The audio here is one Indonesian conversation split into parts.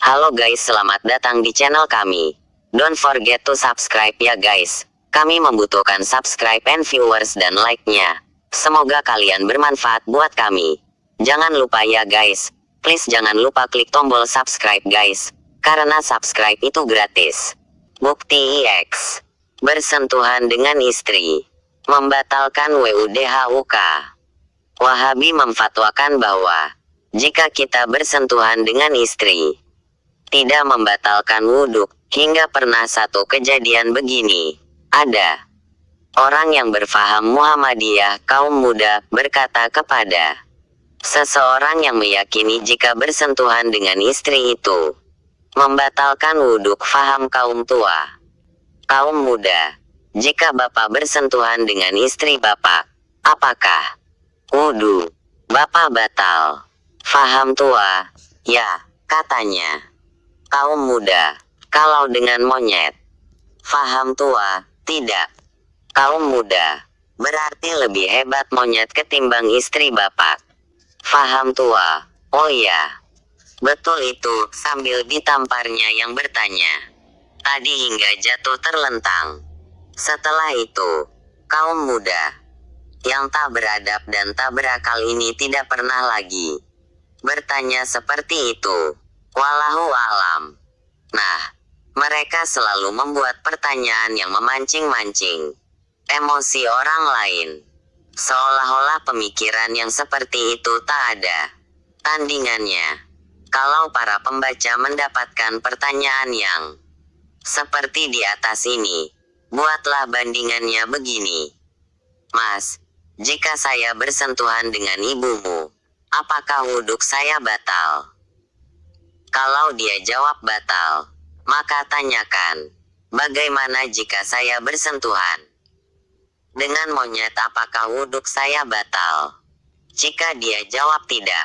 Halo guys, selamat datang di channel kami. Don't forget to subscribe ya guys. Kami membutuhkan subscribe and viewers dan like-nya. Semoga kalian bermanfaat buat kami. Jangan lupa ya guys. Please jangan lupa klik tombol subscribe guys. Karena subscribe itu gratis. Bukti X. Bersentuhan dengan istri. Membatalkan WUDHUK. Wahabi memfatwakan bahwa jika kita bersentuhan dengan istri, tidak membatalkan wudhu. Hingga pernah satu kejadian begini. Ada orang yang berfaham Muhammadiyah kaum muda berkata kepada seseorang yang meyakini jika bersentuhan dengan istri itu membatalkan wudhu. Faham kaum tua. Kaum muda, jika bapak bersentuhan dengan istri bapak, apakah wudhu bapak batal? Faham tua, ya, katanya. Kaum muda, kalau dengan monyet. Faham tua, tidak. Kaum muda, berarti lebih hebat monyet ketimbang istri bapak. Faham tua, oh ya. Betul itu, sambil ditamparnya yang bertanya. Tadi hingga jatuh terlentang. Setelah itu, kaum muda yang tak beradab dan tak berakal ini tidak pernah lagi bertanya seperti itu. Wallahu alam. Nah, mereka selalu membuat pertanyaan yang memancing-mancing emosi orang lain. Seolah-olah pemikiran yang seperti itu tak ada tandingannya. Kalau para pembaca mendapatkan pertanyaan yang seperti di atas ini, buatlah bandingannya begini. Mas, jika saya bersentuhan dengan ibumu, apakah wudhu saya batal? Kalau dia jawab batal, maka tanyakan, bagaimana jika saya bersentuhan dengan monyet, apakah wudhu saya batal? Jika dia jawab tidak,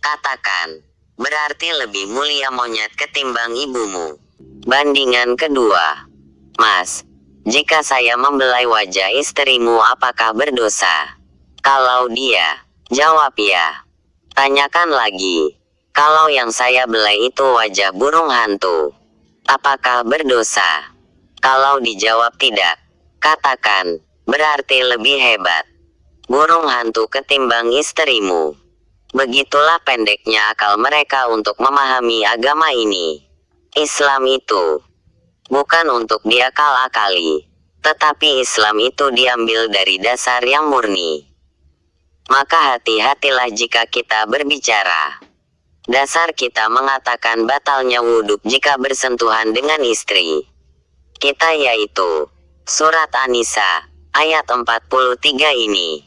katakan, berarti lebih mulia monyet ketimbang ibumu. Bandingan kedua. Mas, jika saya membelai wajah istrimu apakah berdosa? Kalau dia jawab ya, tanyakan lagi. Kalau yang saya belai itu wajah burung hantu, apakah berdosa? Kalau dijawab tidak, katakan, berarti lebih hebat burung hantu ketimbang istrimu. Begitulah pendeknya akal mereka untuk memahami agama ini. Islam itu bukan untuk diakal-akali, tetapi Islam itu diambil dari dasar yang murni. Maka hati-hatilah jika kita berbicara. Dasar kita mengatakan batalnya wudhu jika bersentuhan dengan istri kita, yaitu surat An-Nisa ayat 43 ini.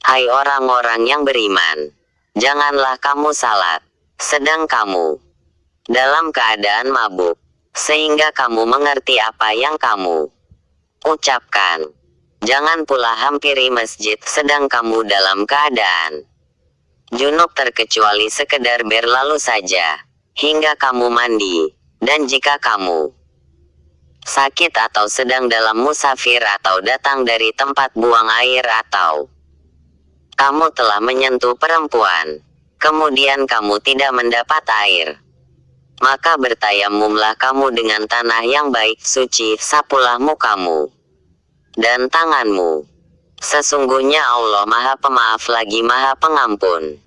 Hai orang-orang yang beriman, janganlah kamu salat sedang kamu dalam keadaan mabuk, sehingga kamu mengerti apa yang kamu ucapkan. Jangan pula hampiri masjid sedang kamu dalam keadaan junub, terkecuali sekedar berlalu saja hingga kamu mandi. Dan jika kamu sakit atau sedang dalam musafir atau datang dari tempat buang air atau kamu telah menyentuh perempuan, kemudian kamu tidak mendapat air, maka bertayamumlah kamu dengan tanah yang baik, suci, sapulah mukamu dan tanganmu. Sesungguhnya Allah Maha Pemaaf lagi Maha Pengampun.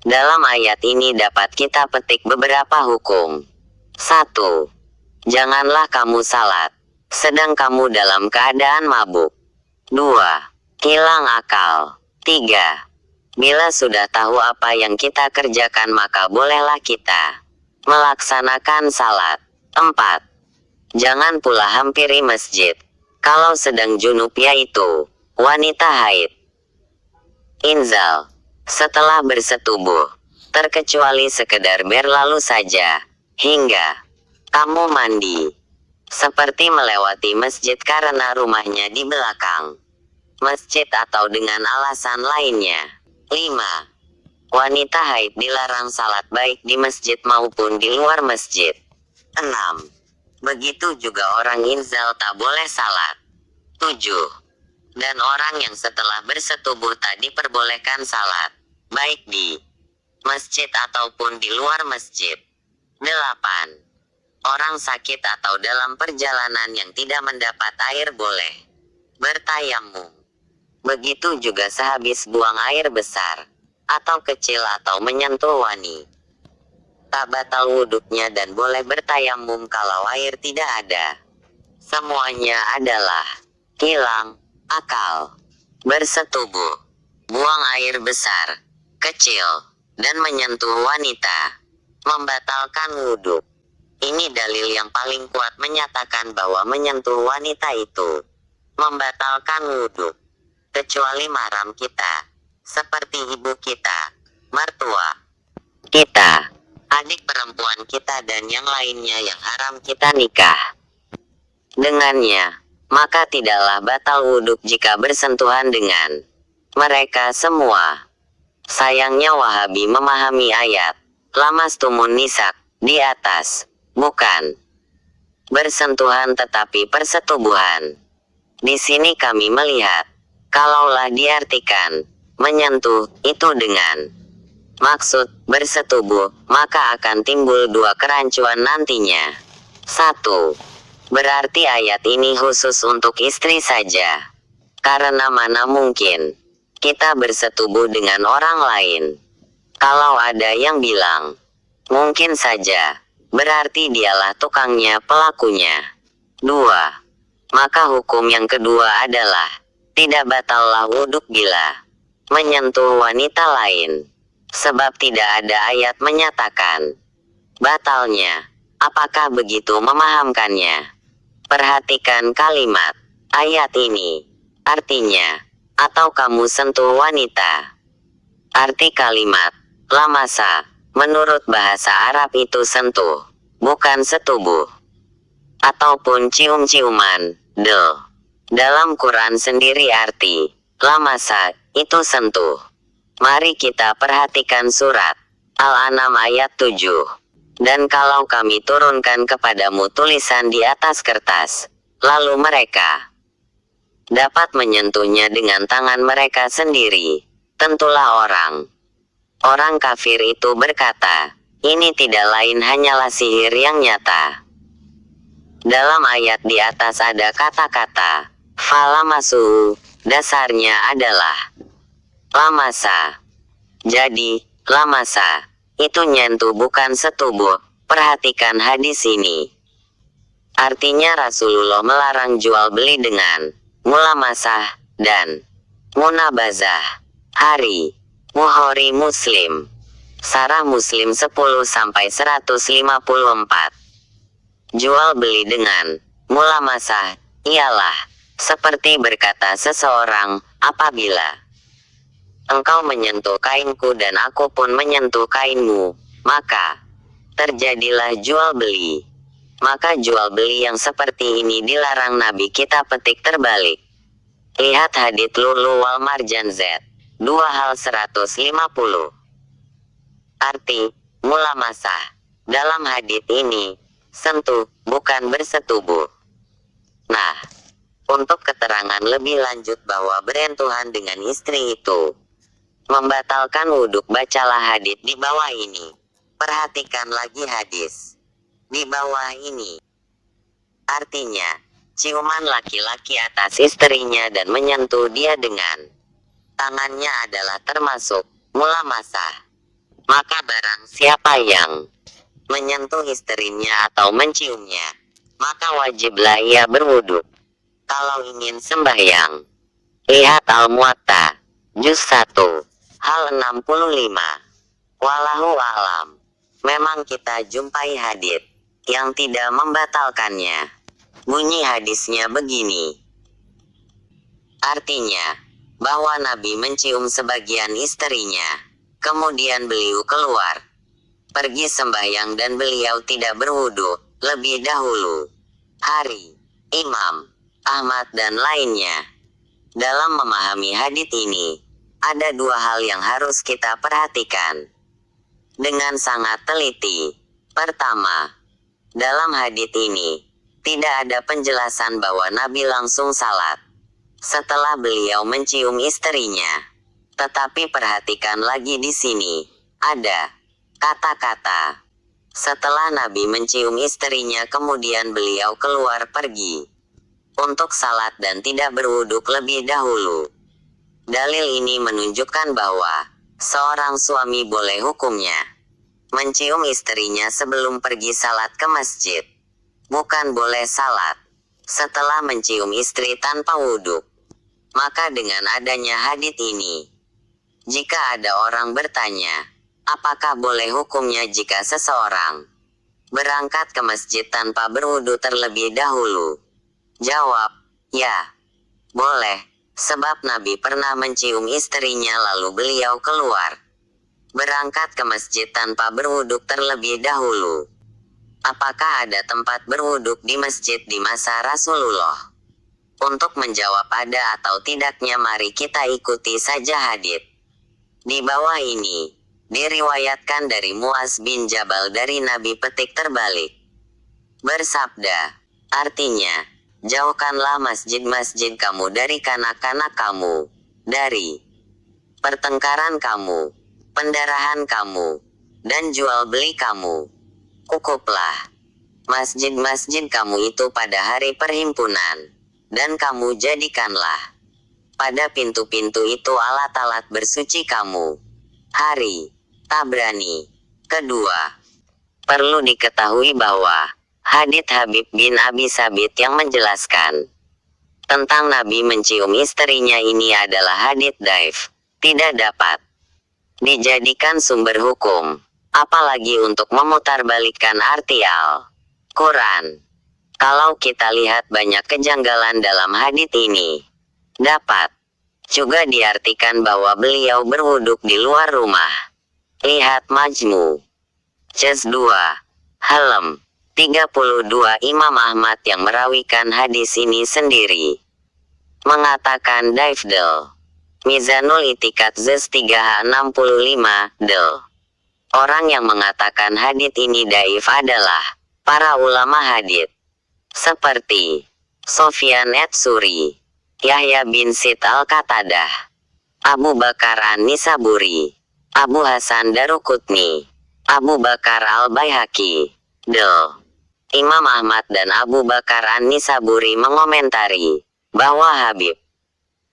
Dalam ayat ini dapat kita petik beberapa hukum. 1. Janganlah kamu salat sedang kamu dalam keadaan mabuk. 2. Hilang akal. 3. Bila sudah tahu apa yang kita kerjakan maka bolehlah kita melaksanakan salat. 4. Jangan pula hampiri masjid kalau sedang junub, yaitu wanita haid, inzal, setelah bersetubuh, terkecuali sekedar berlalu saja hingga kamu mandi, seperti melewati masjid karena rumahnya di belakang masjid atau dengan alasan lainnya. 5. Wanita haid dilarang salat baik di masjid maupun di luar masjid. 6. Begitu juga orang inzal tak boleh salat. 7. Dan orang yang setelah bersetubuh tak diperbolehkan salat, baik di masjid ataupun di luar masjid. 8. Orang sakit atau dalam perjalanan yang tidak mendapat air boleh bertayamum. Begitu juga sehabis buang air besar atau kecil atau menyentuh wanita. Tak batal wuduknya dan boleh bertayamum kalau air tidak ada. Semuanya adalah hilang akal. Bersetubuh, buang air besar, kecil, dan menyentuh wanita membatalkan wuduk. Ini dalil yang paling kuat menyatakan bahwa menyentuh wanita itu membatalkan wuduk, kecuali mahram kita, seperti ibu kita, mertua kita, adik perempuan kita dan yang lainnya yang haram kita nikah dengannya. Maka tidaklah batal wuduk jika bersentuhan dengan mereka semua. Sayangnya Wahabi memahami ayat lamastumun nisak di atas bukan bersentuhan tetapi persetubuhan. Di sini kami melihat, kalaulah diartikan menyentuh itu dengan maksud bersetubuh, maka akan timbul dua kerancuan nantinya. 1. Berarti ayat ini khusus untuk istri saja. Karena mana mungkin kita bersetubuh dengan orang lain. Kalau ada yang bilang, mungkin saja, berarti dialah tukangnya, pelakunya. 2. Maka hukum yang kedua adalah, tidak batallah wuduk bila menyentuh wanita lain. Sebab tidak ada ayat menyatakan batalnya. Apakah begitu memahamkannya? Perhatikan kalimat ayat ini. Artinya, atau kamu sentuh wanita. Arti kalimat lamasa, menurut bahasa Arab itu sentuh, bukan setubuh. Ataupun cium-ciuman, Dalam Quran sendiri arti lamasa itu sentuh. Mari kita perhatikan surat Al-An'am ayat 7. Dan kalau kami turunkan kepadamu tulisan di atas kertas, lalu mereka dapat menyentuhnya dengan tangan mereka sendiri, tentulah orang kafir itu berkata, ini tidak lain hanyalah sihir yang nyata. Dalam ayat di atas ada kata-kata falamasu, dasarnya adalah lamasa. Jadi, lamasa itu nyentuh bukan setubuh. Perhatikan hadis ini. Artinya Rasulullah melarang jual beli dengan mulamasah dan munabazah. Hari Bukhari Muslim. Sarah Muslim 10-154. Jual beli dengan mulamasah ialah seperti berkata seseorang, apabila engkau menyentuh kainku dan aku pun menyentuh kainmu, maka terjadilah jual beli. Maka jual beli yang seperti ini dilarang. Nabi kita petik terbalik. Lihat hadits Lulu wal Marjan Z 2-150. Arti mulamasah dalam hadits ini sentuh, bukan bersetubuh. Nah, untuk keterangan lebih lanjut bahwa berentuhan dengan istri itu membatalkan wuduk, bacalah hadits di bawah ini. Perhatikan lagi hadis di bawah ini. Artinya, ciuman laki-laki atas istrinya dan menyentuh dia dengan tangannya adalah termasuk mulamasah. Maka barang siapa yang menyentuh istrinya atau menciumnya, maka wajiblah ia berwuduk. Kalau ingin sembahyang, lihat Al-Muwatta Juz 1 hal 65. Wallahu alam. Memang kita jumpai hadits yang tidak membatalkannya. Bunyi hadisnya begini. Artinya, bahwa Nabi mencium sebagian istrinya, kemudian beliau keluar, pergi sembahyang dan beliau tidak berwudu lebih dahulu. Hari Imam Ahmad dan lainnya. Dalam memahami hadits ini, ada dua hal yang harus kita perhatikan dengan sangat teliti. Pertama, dalam hadits ini tidak ada penjelasan bahwa Nabi langsung salat setelah beliau mencium istrinya. Tetapi perhatikan lagi di sini, ada kata-kata. Setelah Nabi mencium istrinya kemudian beliau keluar pergi untuk salat dan tidak berwuduk lebih dahulu. Dalil ini menunjukkan bahwa seorang suami boleh hukumnya mencium istrinya sebelum pergi salat ke masjid. Bukan boleh salat setelah mencium istri tanpa wuduk. Maka dengan adanya hadits ini, jika ada orang bertanya, apakah boleh hukumnya jika seseorang berangkat ke masjid tanpa berwudu terlebih dahulu? Jawab, ya, boleh, sebab Nabi pernah mencium istrinya lalu beliau keluar berangkat ke masjid tanpa berwuduk terlebih dahulu. Apakah ada tempat berwuduk di masjid di masa Rasulullah? Untuk menjawab ada atau tidaknya mari kita ikuti saja hadits. Di bawah ini, diriwayatkan dari Muaz bin Jabal dari Nabi petik terbalik. Bersabda, artinya, jauhkanlah masjid-masjid kamu dari kanak-kanak kamu, dari pertengkaran kamu, pendarahan kamu, dan jual beli kamu. Cukuplah masjid-masjid kamu itu pada hari perhimpunan, dan kamu jadikanlah pada pintu-pintu itu alat-alat bersuci kamu. Hari Tabrani. Kedua, perlu diketahui bahwa hadits Habib bin Abi Sabit yang menjelaskan tentang Nabi mencium istrinya ini adalah hadits dhaif, tidak dapat dijadikan sumber hukum, apalagi untuk memutarbalikkan arti Al-Quran. Kalau kita lihat banyak kejanggalan dalam hadits ini, dapat juga diartikan bahwa beliau berwuduk di luar rumah. Lihat Majmu. Juz 2. Halaman 32. Imam Ahmad yang merawikan hadis ini sendiri mengatakan Daifdel. Mizanul Itikat Juz 3 65 del. Orang yang mengatakan hadits ini daif adalah para ulama hadits seperti Sofyan Ats-Tsuri, Yahya bin Sid Al-Qatadah, Abu Bakar An-Nisaburi, Abu Hasan Daruqutni, Abu Bakar Al-Baihaqi, del. Imam Ahmad dan Abu Bakar An-Nisaburi mengomentari bahwa Habib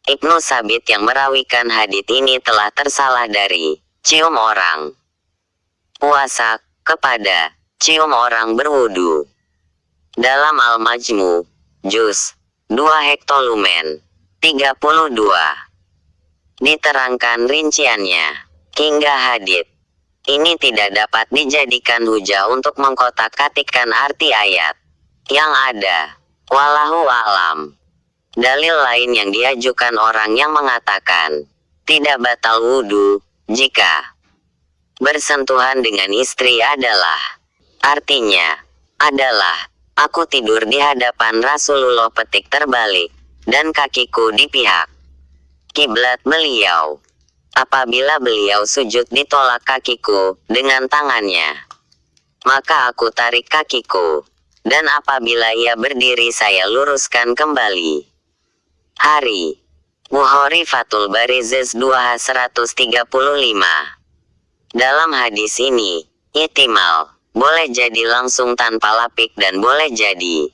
Ibnu Sabit yang merawikan hadits ini telah tersalah dari cium orang puasa kepada cium orang berwudu. Dalam Al-Majmu, Juz 2 Hektolumen 32, diterangkan rinciannya, hingga hadits ini tidak dapat dijadikan hujah untuk mengkotak-katikkan arti ayat yang ada. Wallahu a'lam. Dalil lain yang diajukan orang yang mengatakan tidak batal wudu jika bersentuhan dengan istri adalah artinya adalah aku tidur di hadapan Rasulullah petik terbalik dan kakiku di pihak kiblat beliau. Apabila beliau sujud ditolak kakiku dengan tangannya, maka aku tarik kakiku, dan apabila ia berdiri saya luruskan kembali. Hari Bukhari Fathul Bari Juz 2 135. Dalam hadis ini, ihtimal boleh jadi langsung tanpa lapik dan boleh jadi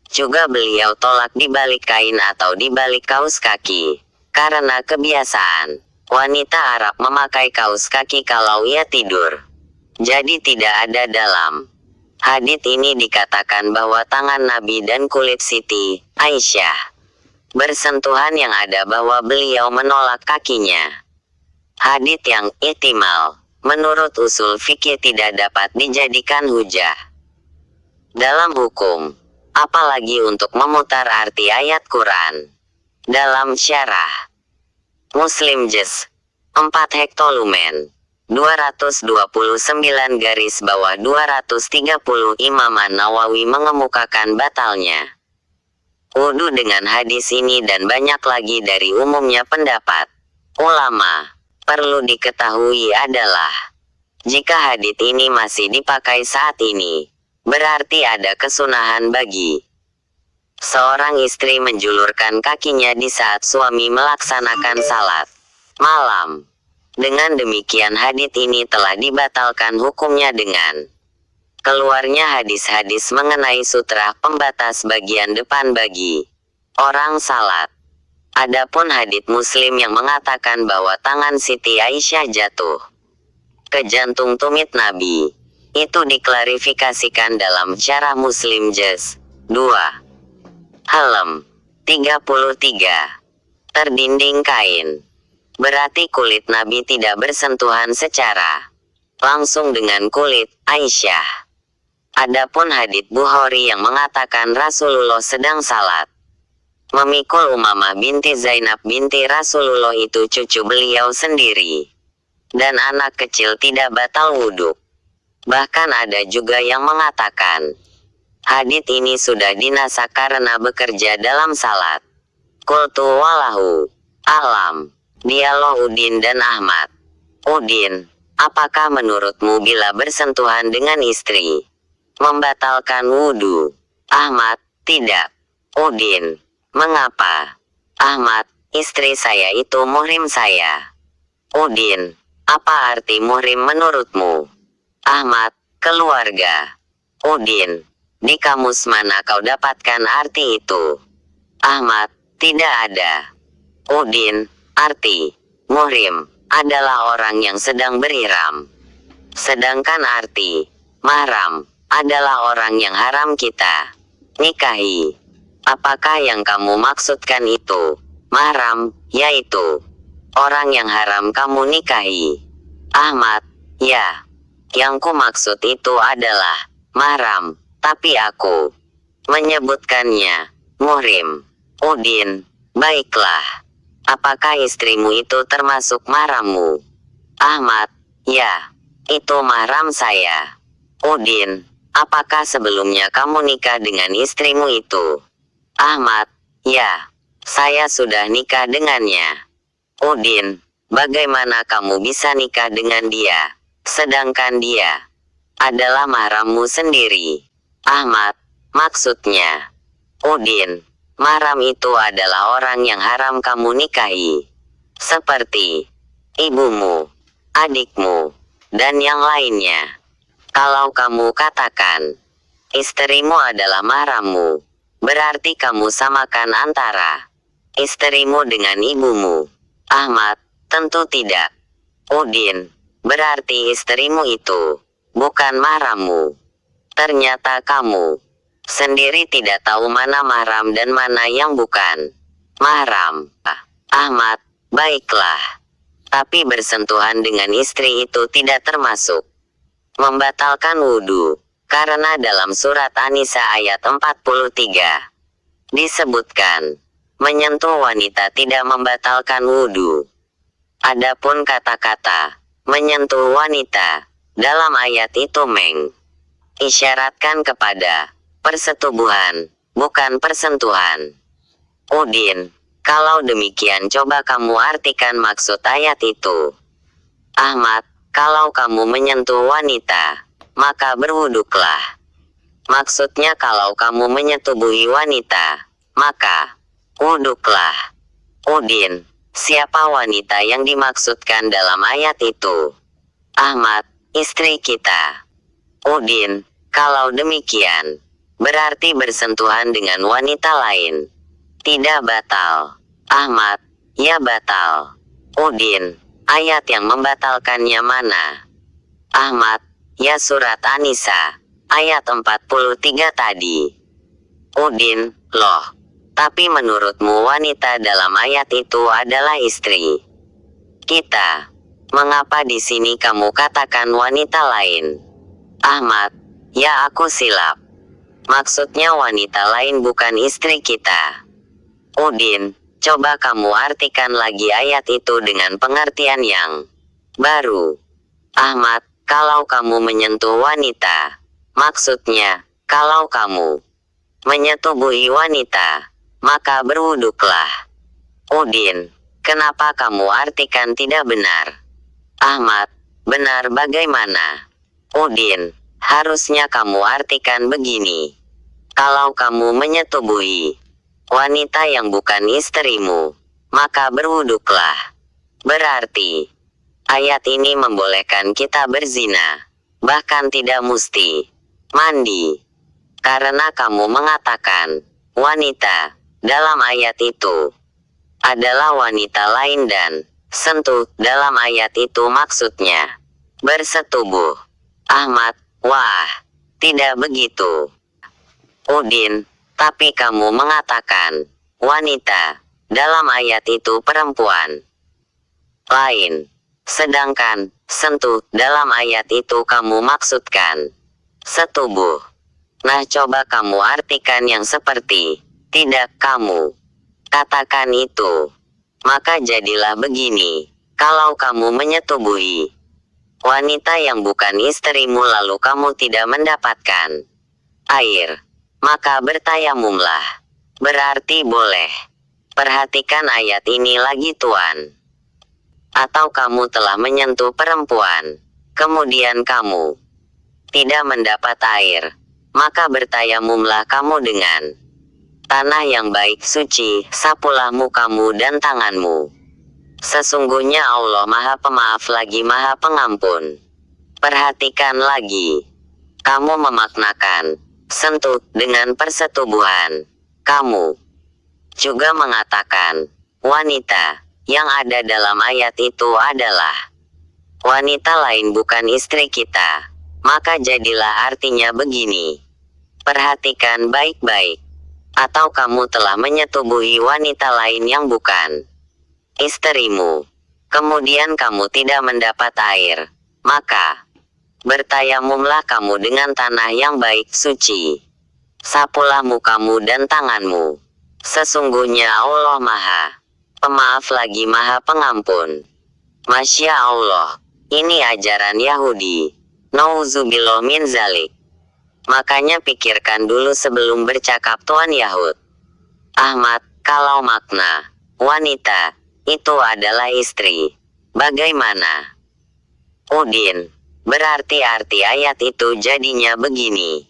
juga beliau tolak di balik kain atau di balik kaus kaki, karena kebiasaan wanita Arab memakai kaus kaki kalau ia tidur. Jadi tidak ada dalam hadits ini dikatakan bahwa tangan Nabi dan kulit Siti Aisyah bersentuhan, yang ada bahwa beliau menolak kakinya. Hadits yang ihtimal menurut usul fikih tidak dapat dijadikan hujah dalam hukum, apalagi untuk memutar arti ayat Quran. Dalam syarah Muslim Juz 4 Hektolumen 229 garis bawah 230 Imam An-Nawawi mengemukakan batalnya wudu dengan hadis ini dan banyak lagi dari umumnya pendapat ulama. Perlu diketahui adalah jika hadits ini masih dipakai saat ini, berarti ada kesunahan bagi seorang istri menjulurkan kakinya di saat suami melaksanakan salat malam. Dengan demikian hadits ini telah dibatalkan hukumnya dengan keluarnya hadis-hadis mengenai sutra pembatas bagian depan bagi orang salat. Adapun hadits Muslim yang mengatakan bahwa tangan Siti Aisyah jatuh ke jantung tumit Nabi, itu diklarifikasikan dalam Syarah Muslim Juz 2 halaman 33. Terdinding kain. Berarti kulit Nabi tidak bersentuhan secara langsung dengan kulit Aisyah. Adapun hadits Bukhari yang mengatakan Rasulullah sedang salat memikul Umamah binti Zainab binti Rasulullah, itu cucu beliau sendiri, dan anak kecil tidak batal wudhu. Bahkan ada juga yang mengatakan hadits ini sudah dinasak karena bekerja dalam salat. Qultu walahu alam. Dialog Udin dan Ahmad. Udin, apakah menurutmu bila bersentuhan dengan istri membatalkan wudhu? Ahmad, tidak. Udin, mengapa? Ahmad, istri saya itu muhrim saya. Udin, apa arti muhrim menurutmu? Ahmad, keluarga. Udin, di kamus mana kau dapatkan arti itu? Ahmad, tidak ada. Udin, arti muhrim adalah orang yang sedang berihram. Sedangkan arti mahram adalah orang yang haram kita nikahi. Apakah yang kamu maksudkan itu mahram, yaitu orang yang haram kamu nikahi? Ahmad, ya. Yang ku maksud itu adalah mahram, tapi aku menyebutkannya muhrim. Udin, baiklah. Apakah istrimu itu termasuk mahrammu? Ahmad, ya. Itu mahram saya. Udin, apakah sebelumnya kamu nikah dengan istrimu itu? Ahmad, ya. Saya sudah nikah dengannya. Udin, bagaimana kamu bisa nikah dengan dia, sedangkan dia adalah mahrammu sendiri? Ahmad, maksudnya Udin, mahram itu adalah orang yang haram kamu nikahi, seperti ibumu, adikmu, dan yang lainnya. Kalau kamu katakan istrimu adalah mahrammu, berarti kamu samakan antara istrimu dengan ibumu. Ahmad, tentu tidak. Udin, berarti istrimu itu bukan mahrammu. Ternyata kamu sendiri tidak tahu mana mahram dan mana yang bukan mahram. Ahmad, baiklah. Tapi bersentuhan dengan istri itu tidak termasuk membatalkan wudhu, karena dalam surat An-Nisa ayat 43 disebutkan menyentuh wanita tidak membatalkan wudhu. Adapun kata-kata menyentuh wanita dalam ayat itu isyaratkan kepada persetubuhan, bukan persentuhan. Udin, kalau demikian coba kamu artikan maksud ayat itu. Ahmad, kalau kamu menyentuh wanita, maka berwuduklah. Maksudnya kalau kamu menyetubuhi wanita, maka wuduklah. Udin, siapa wanita yang dimaksudkan dalam ayat itu? Ahmad, istri kita. Udin, kalau demikian, berarti bersentuhan dengan wanita lain tidak batal. Ahmad, ya batal. Udin, ayat yang membatalkannya mana? Ahmad, ya surat An-Nisa ayat 43 tadi. Udin, loh. Tapi menurutmu wanita dalam ayat itu adalah istri kita. Mengapa di sini kamu katakan wanita lain? Ahmad, ya aku silap. Maksudnya wanita lain bukan istri kita. Udin, coba kamu artikan lagi ayat itu dengan pengertian yang baru. Ahmad, kalau kamu menyentuh wanita, maksudnya, kalau kamu menyetubuhi wanita, maka berwuduklah. Udin, kenapa kamu artikan tidak benar? Ahmad, benar bagaimana? Udin, harusnya kamu artikan begini. Kalau kamu menyetubuhi wanita yang bukan istrimu, maka berwuduklah. Berarti Ayat ini membolehkan kita berzina. Bahkan tidak mesti mandi. Karena kamu mengatakan, wanita, dalam ayat itu, adalah wanita lain dan, sentuh, dalam ayat itu maksudnya, bersetubuh. Ahmad, wah, tidak begitu. Udin, tapi kamu mengatakan, wanita, dalam ayat itu perempuan lain. Sedangkan, sentuh, dalam ayat itu kamu maksudkan setubuh. Nah coba kamu artikan yang seperti, tidak kamu katakan itu. Maka jadilah begini, kalau kamu menyetubuhi wanita yang bukan istrimu lalu kamu tidak mendapatkan air, maka bertayamumlah. Berarti boleh. Perhatikan ayat ini lagi tuan. Atau kamu telah menyentuh perempuan, kemudian kamu tidak mendapat air, maka bertayamumlah kamu dengan tanah yang baik suci, sapulah mukamu dan tanganmu. Sesungguhnya Allah Maha Pemaaf lagi Maha Pengampun. Perhatikan lagi. Kamu memaknakan sentuh dengan persetubuhan. Kamu juga mengatakan wanita yang ada dalam ayat itu adalah wanita lain bukan istri kita. Maka jadilah artinya begini. Perhatikan baik-baik. Atau kamu telah menyetubuhi wanita lain yang bukan istrimu. Kemudian kamu tidak mendapat air. Maka bertayamumlah kamu dengan tanah yang baik suci. Sapulah mukamu dan tanganmu. Sesungguhnya Allah Maha Pemaaf lagi Maha Pengampun. Masya Allah. Ini ajaran Yahudi. Nauzubillah min zalik. Makanya pikirkan dulu sebelum bercakap tuan Yahud. Ahmad, kalau makna wanita itu adalah istri, bagaimana? Udin, berarti arti ayat itu jadinya begini.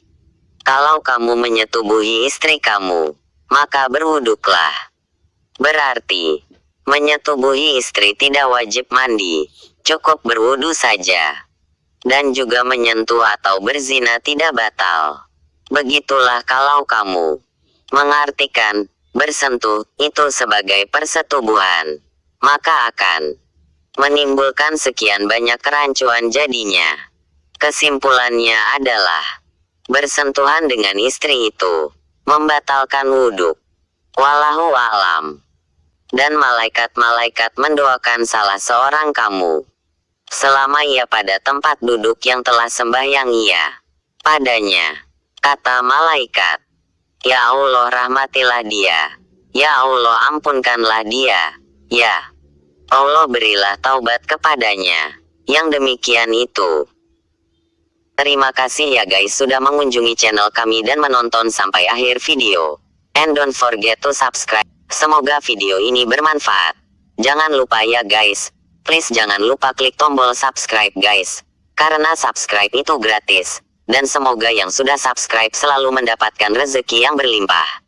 Kalau kamu menyetubuhi istri kamu, maka berwuduklah. Berarti, menyetubuhi istri tidak wajib mandi, cukup berwudu saja. Dan juga menyentuh atau berzina tidak batal. Begitulah kalau kamu mengartikan bersentuh itu sebagai persetubuhan, maka akan menimbulkan sekian banyak kerancuan jadinya. Kesimpulannya adalah bersentuhan dengan istri itu membatalkan wudhu. Wallahu a'lam. Dan malaikat-malaikat mendoakan salah seorang kamu selama ia pada tempat duduk yang telah sembahyang ia padanya. Kata malaikat, ya Allah rahmatilah dia. Ya Allah ampunkanlah dia. Ya Allah berilah taubat kepadanya. Yang demikian itu. Terima kasih ya guys sudah mengunjungi channel kami dan menonton sampai akhir video. And don't forget to subscribe. Semoga video ini bermanfaat. Jangan lupa ya guys. Please jangan lupa klik tombol subscribe guys. Karena subscribe itu gratis. Dan semoga yang sudah subscribe selalu mendapatkan rezeki yang berlimpah.